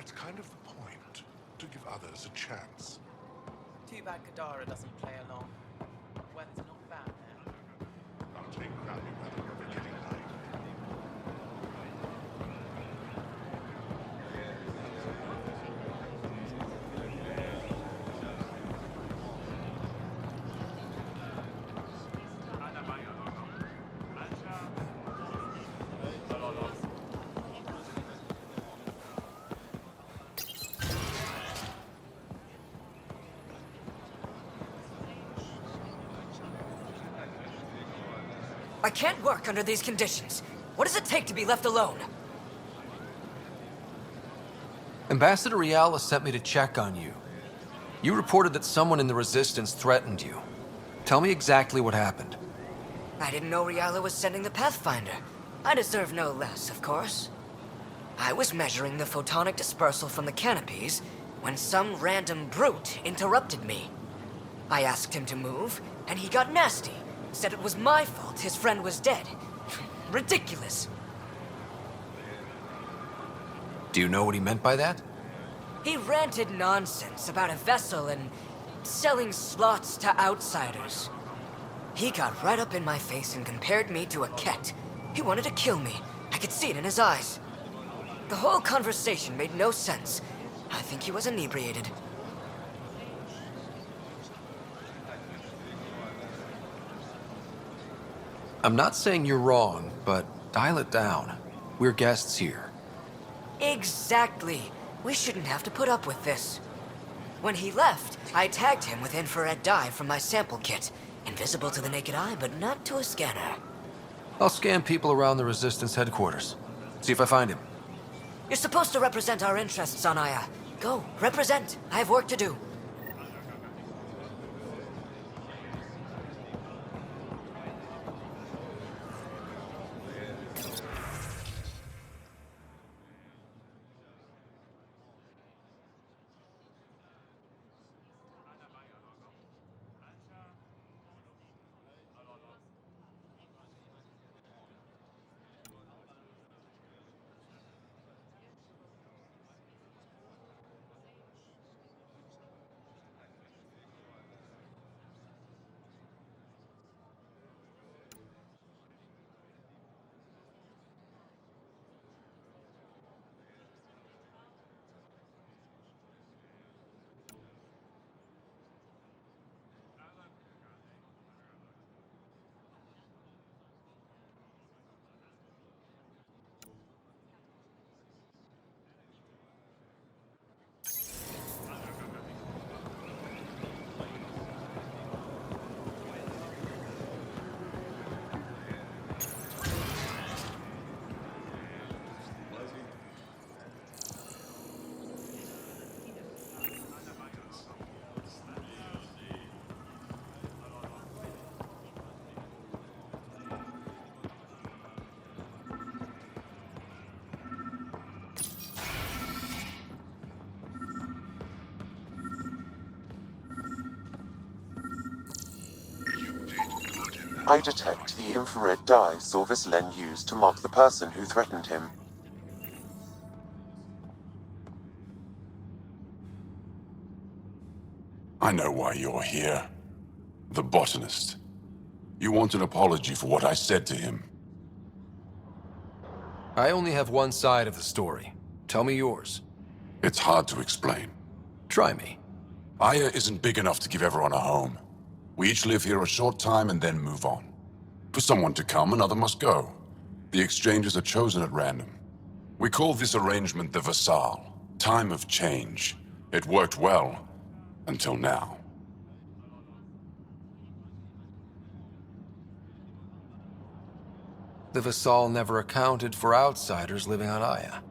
That's kind of the point, to give others a chance. Too bad Kadara doesn't play along. Weather's not bad now. I'll take crappy weather over getting night. I can't work under these conditions. What does it take to be left alone? Ambassador Riala sent me to check on you. You reported that someone in the Resistance threatened you. Tell me exactly what happened. I didn't know Riala was sending the Pathfinder. I deserve no less, of course. I was measuring the photonic dispersal from the canopies when some random brute interrupted me. I asked him to move, and he got nasty. Said it was my fault his friend was dead. Ridiculous. Do you know what he meant by that? He ranted nonsense about a vessel and selling slots to outsiders. He got right up in my face and compared me to a cat. He wanted to kill me. I could see it in his eyes. The whole conversation made no sense. I think he was inebriated. I'm not saying you're wrong, but dial it down. We're guests here. Exactly. We shouldn't have to put up with this. When he left, I tagged him with infrared dye from my sample kit. Invisible to the naked eye, but not to a scanner. I'll scan people around the Resistance headquarters. See if I find him. You're supposed to represent our interests on Aya. Go, represent. I have work to do. I detect the infrared dye Sorvis Len used to mark the person who threatened him. I know why you're here. The botanist. You want an apology for what I said to him. I only have one side of the story. Tell me yours. It's hard to explain. Try me. Aya isn't big enough to give everyone a home. We each live here a short time and then move on. For someone to come, another must go. The exchanges are chosen at random. We call this arrangement the Vassal. Time of change. It worked well, until now. The Vassal never accounted for outsiders living on Aya.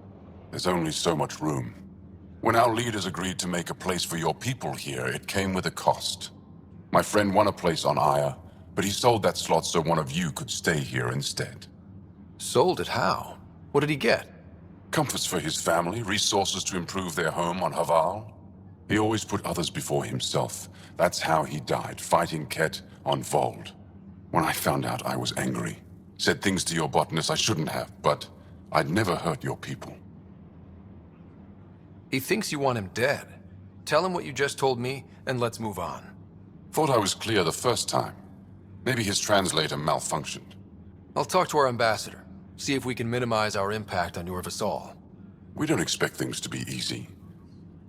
There's only so much room. When our leaders agreed to make a place for your people here, it came with a cost. My friend won a place on Aya, but he sold that slot so one of you could stay here instead. Sold it how? What did he get? Comforts for his family, resources to improve their home on Haval. He always put others before himself. That's how he died, fighting Ket on Vold. When I found out, I was angry. Said things to your botanist I shouldn't have, but I'd never hurt your people. He thinks you want him dead. Tell him what you just told me, and let's move on. Thought I was clear the first time. Maybe his translator malfunctioned. I'll talk to our ambassador, see if we can minimize our impact on your Vassal. We don't expect things to be easy.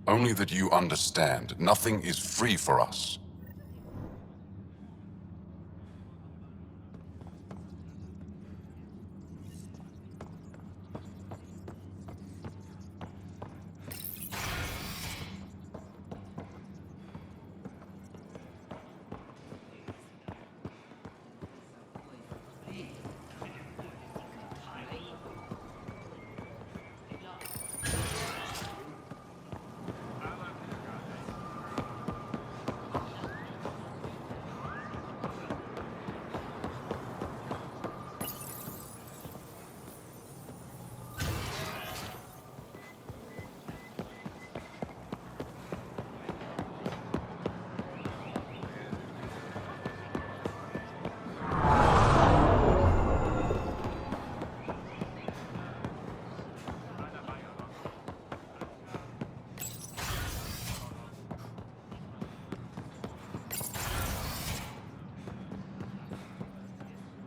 Only that you understand, nothing is free for us.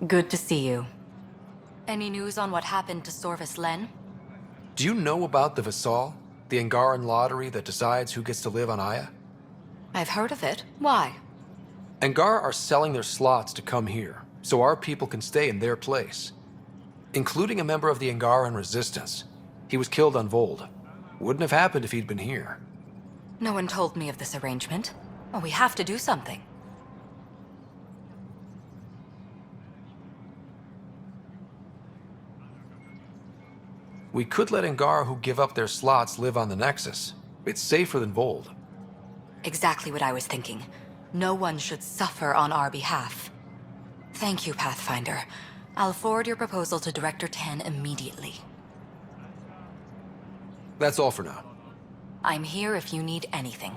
Good to see you. Any news on what happened to Sorvis Len? Do you know about the Vassal? The Angaran lottery that decides who gets to live on Aya? I've heard of it. Why? Angar are selling their slots to come here, so our people can stay in their place. Including a member of the Angaran resistance. He was killed on Vold. Wouldn't have happened if he'd been here. No one told me of this arrangement. Well, we have to do something. We could let Angar who give up their slots live on the Nexus. It's safer than Vold. Exactly what I was thinking. No one should suffer on our behalf. Thank you, Pathfinder. I'll forward your proposal to Director Ten immediately. That's all for now. I'm here if you need anything.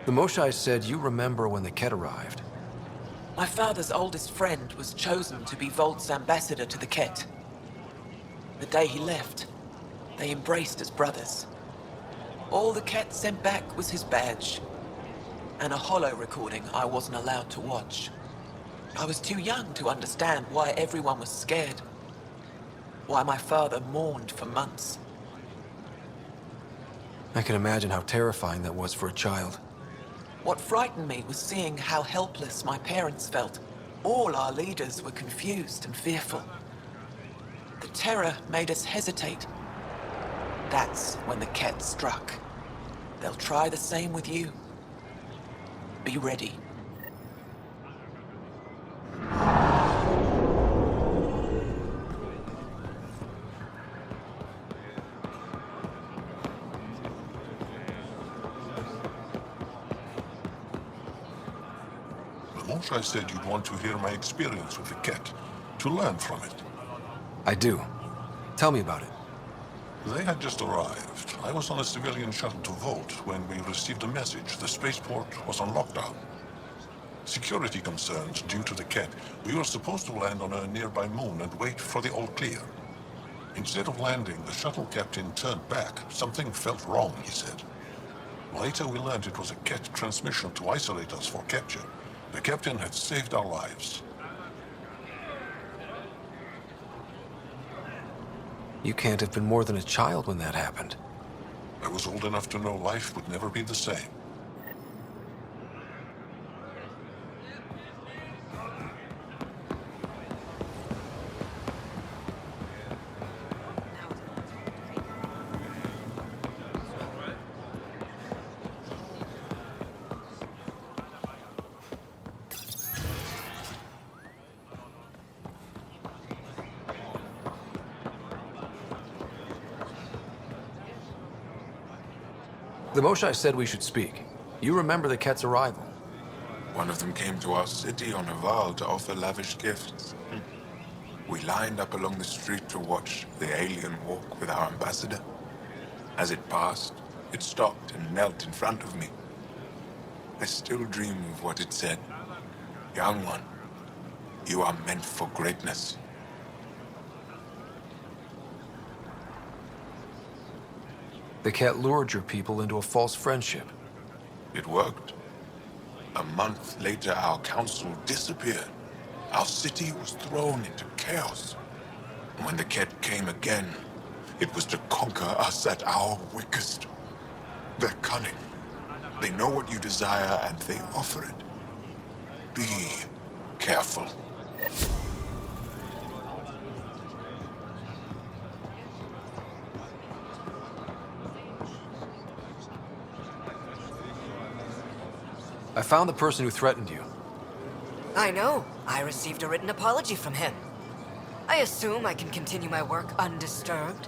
The Moshai said you remember when the Ket arrived. My father's oldest friend was chosen to be Volt's ambassador to the Ket. The day he left, they embraced as brothers. All the Ket sent back was his badge, and a holo recording I wasn't allowed to watch. I was too young to understand why everyone was scared, why my father mourned for months. I can imagine how terrifying that was for a child. What frightened me was seeing how helpless my parents felt. All our leaders were confused and fearful. The terror made us hesitate. That's when the Ket struck. They'll try the same with you. Be ready. I said you'd want to hear my experience with the Ket, to learn from it. I do. Tell me about it. They had just arrived. I was on a civilian shuttle to Volt when we received a message the spaceport was on lockdown. Security concerns due to the Ket. We were supposed to land on a nearby moon and wait for the all clear. Instead of landing, the shuttle captain turned back. Something felt wrong, he said. Later we learned it was a Ket transmission to isolate us for capture. The captain had saved our lives. You can't have been more than a child when that happened. I was old enough to know life would never be the same. The Moshai said we should speak. You remember the Ket's arrival. One of them came to our city on a vow to offer lavish gifts. We lined up along the street to watch the alien walk with our ambassador. As it passed, it stopped and knelt in front of me. I still dream of what it said. Young one, you are meant for greatness. The Ket lured your people into a false friendship. It worked. A month later, our council disappeared. Our city was thrown into chaos. And when the Ket came again, it was to conquer us at our weakest. They're cunning. They know what you desire, and they offer it. Be careful. I found the person who threatened you. I know. I received a written apology from him. I assume I can continue my work undisturbed.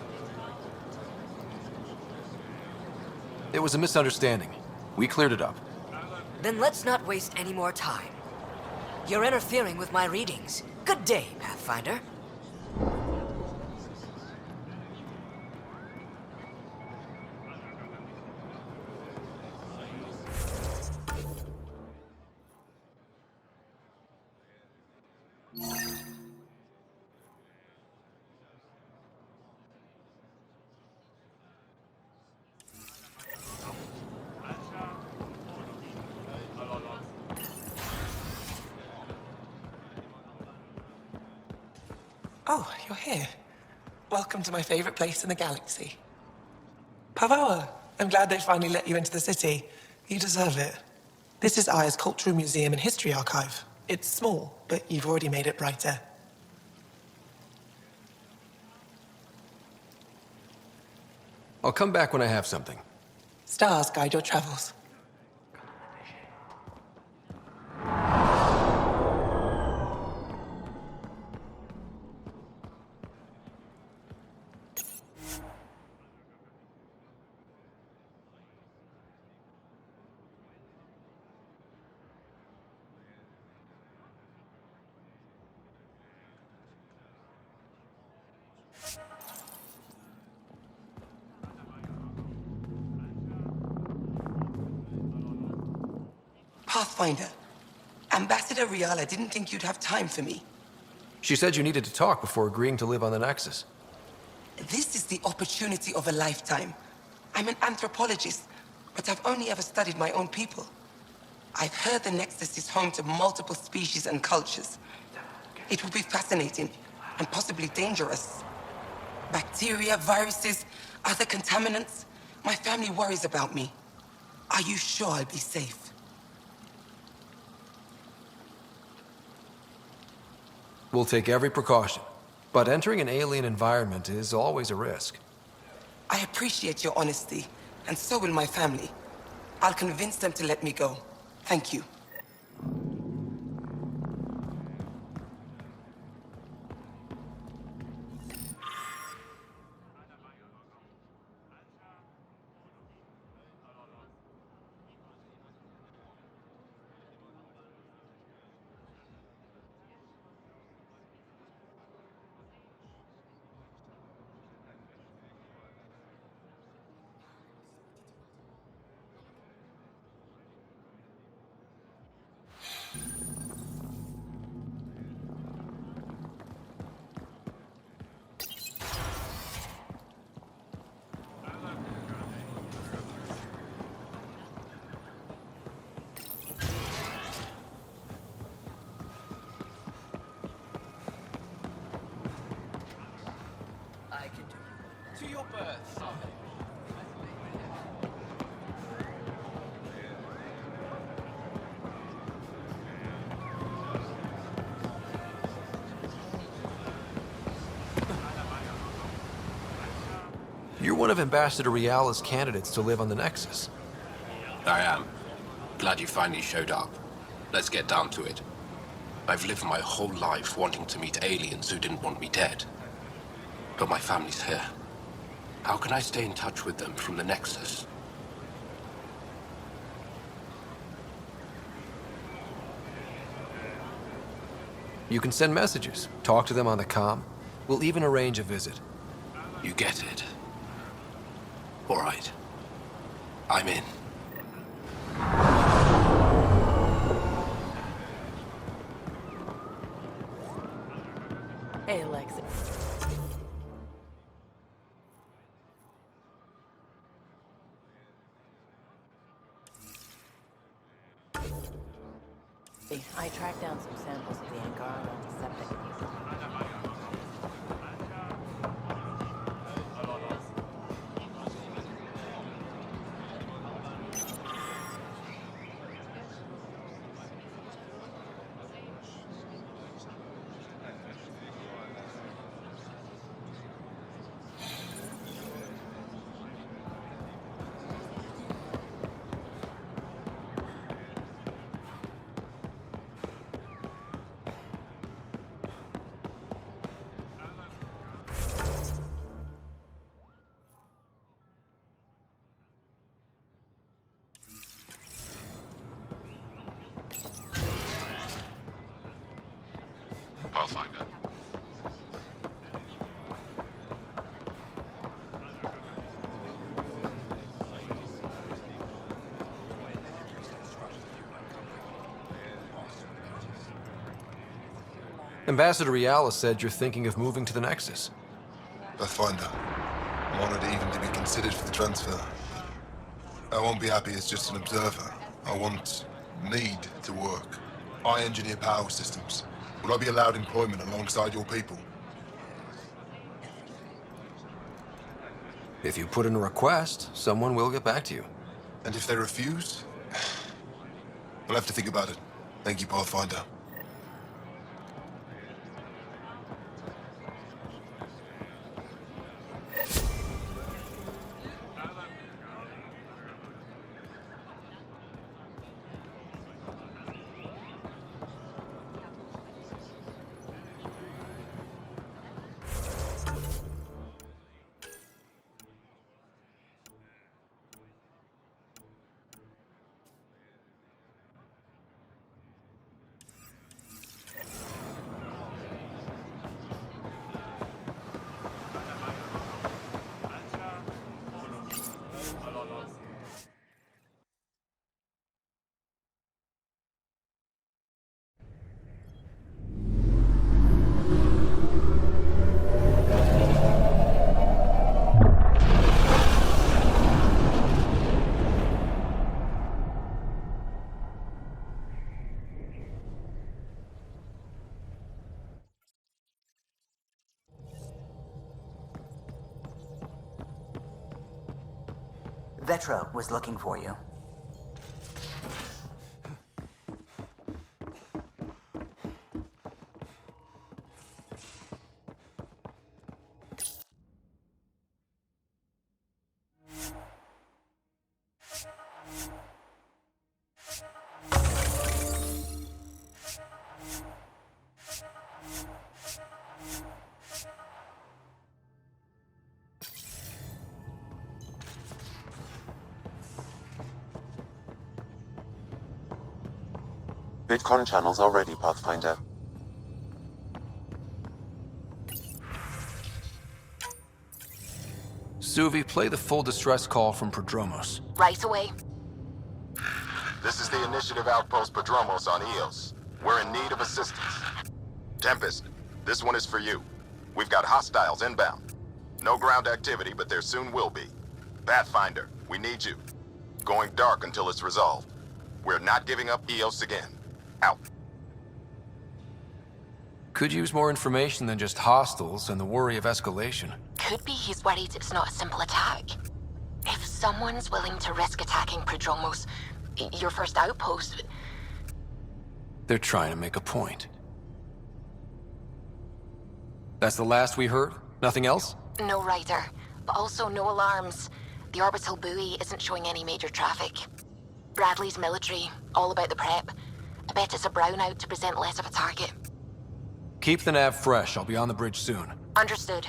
It was a misunderstanding. We cleared it up. Then let's not waste any more time. You're interfering with my readings. Good day, Pathfinder. Oh, you're here. Welcome to my favorite place in the galaxy. Pavawa, I'm glad they finally let you into the city. You deserve it. This is Aya's Cultural Museum and History Archive. It's small, but you've already made it brighter. I'll come back when I have something. Stars guide your travels. Pathfinder, Ambassador Riala didn't think you'd have time for me. She said you needed to talk before agreeing to live on the Nexus. This is the opportunity of a lifetime. I'm an anthropologist, but I've only ever studied my own people. I've heard the Nexus is home to multiple species and cultures. It will be fascinating and possibly dangerous. Bacteria, viruses, other contaminants. My family worries about me. Are you sure I'll be safe? We'll take every precaution, but entering an alien environment is always a risk. I appreciate your honesty, and so will my family. I'll convince them to let me go. Thank you. To your berths. You're one of Ambassador Riala's candidates to live on the Nexus. I am. Glad you finally showed up. Let's get down to it. I've lived my whole life wanting to meet aliens who didn't want me dead. But my family's here. How can I stay in touch with them from the Nexus? You can send messages, talk to them on the comm. We'll even arrange a visit. You get it. All right. I'm in. Hey, Alexis. I tracked down some samples of the Angara antiseptic. Pathfinder. Ambassador Riala said you're thinking of moving to the Nexus. Pathfinder. I'm honored even to be considered for the transfer. I won't be happy as just an observer. I need to work. I engineer power systems. Will I be allowed employment alongside your people? If you put in a request, someone will get back to you. And if they refuse? We'll have to think about it. Thank you, Pathfinder. Vetra was looking for you. VidCon channels are ready, Pathfinder. Suvi, play the full distress call from Prodromos. Right away. This is the Initiative Outpost Padromos on Eos. We're in need of assistance. Tempest, this one is for you. We've got hostiles inbound. No ground activity, but there soon will be. Pathfinder, we need you. Going dark until it's resolved. We're not giving up Eos again. Out. Could use more information than just hostiles and the worry of escalation. Could be he's worried it's not a simple attack. If someone's willing to risk attacking Prodromos, your first outpost... They're trying to make a point. That's the last we heard? Nothing else? No rider, but also no alarms. The orbital buoy isn't showing any major traffic. Bradley's military, all about the prep. I bet it's a brownout to present less of a target. Keep the nav fresh. I'll be on the bridge soon. Understood.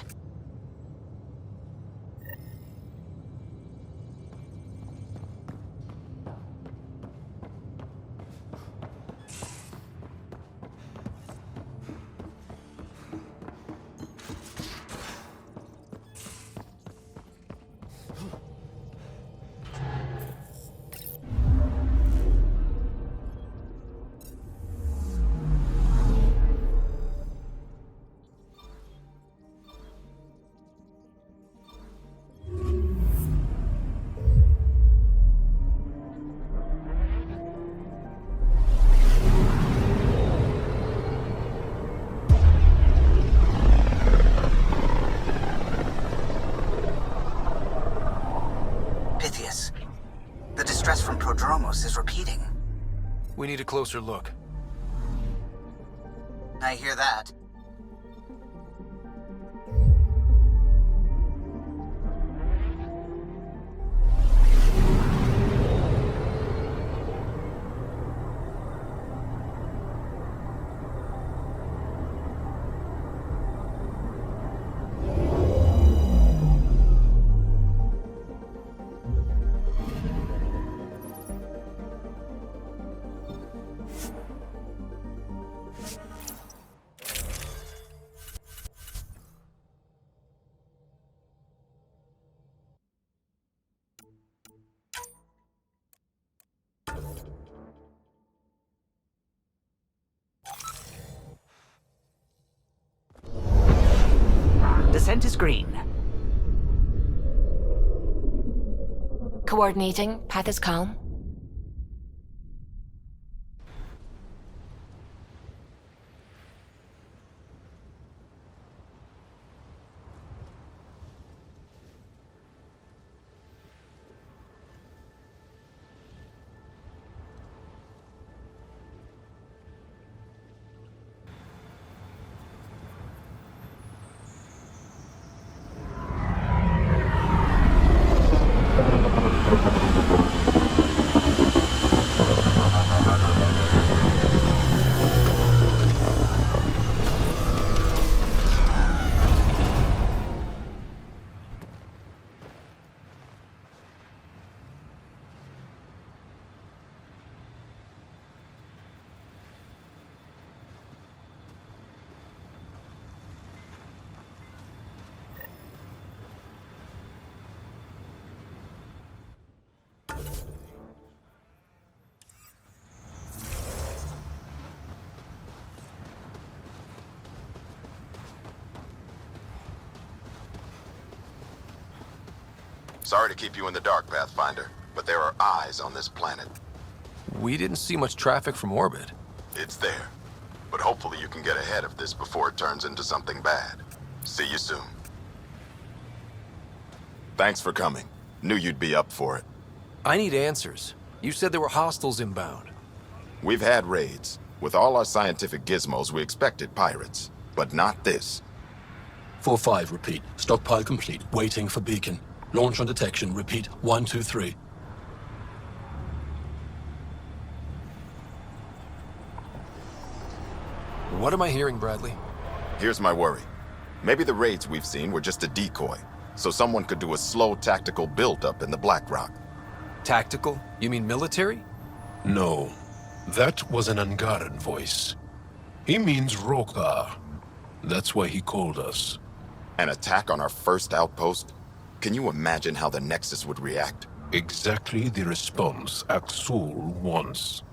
We need a closer look. I hear that. Descent is green. Coordinating. Path is calm. Sorry to keep you in the dark, Pathfinder, but there are eyes on this planet. We didn't see much traffic from orbit. It's there. But hopefully you can get ahead of this before it turns into something bad. See you soon. Thanks for coming. Knew you'd be up for it. I need answers. You said there were hostiles inbound. We've had raids. With all our scientific gizmos, we expected pirates. But not this. 4-5, repeat. Stockpile complete. Waiting for beacon. Launch on detection. Repeat. 1, 2, 3. What am I hearing, Bradley? Here's my worry. Maybe the raids we've seen were just a decoy, so someone could do a slow tactical build-up in the Black Rock. Tactical? You mean military? No, that was an Angaran voice. He means Rokar. That's why he called us. An attack on our first outpost? Can you imagine how the Nexus would react? Exactly the response Axul wants.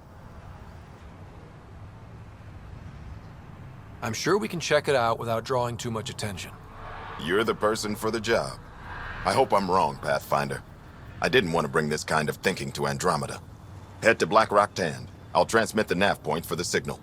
I'm sure we can check it out without drawing too much attention. You're the person for the job. I hope I'm wrong, Pathfinder. I didn't want to bring this kind of thinking to Andromeda. Head to Black Rock Tand. I'll transmit the nav point for the signal.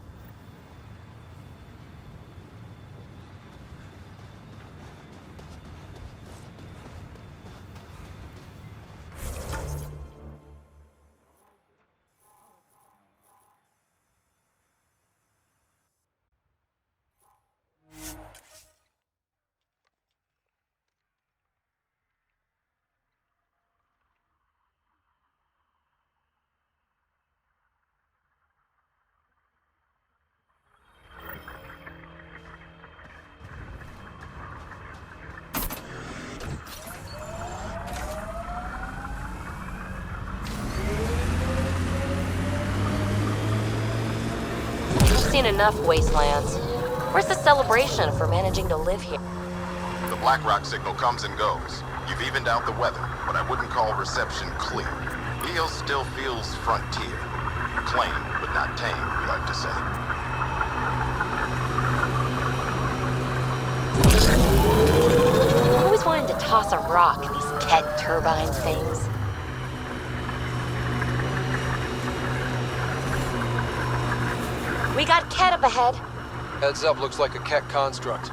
Seen enough wastelands. Where's the celebration for managing to live here? The Black Rock signal comes and goes. You've evened out the weather, but I wouldn't call reception clear. Eos still feels frontier. Claimed, but not tamed, we like to say. I always wanted to toss a rock at these Ket turbine things. We got Ket up ahead. Heads up, looks like a Keck construct.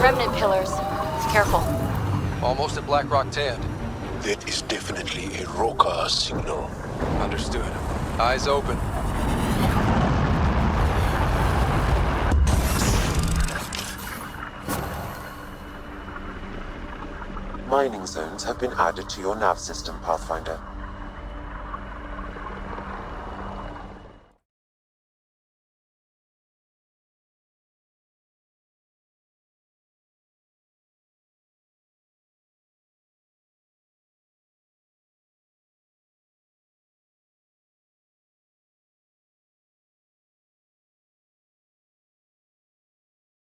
Remnant pillars. Careful. Almost at Black Rock Tand. That is definitely a Roka signal. Understood. Eyes open. Mining zones have been added to your nav system, Pathfinder.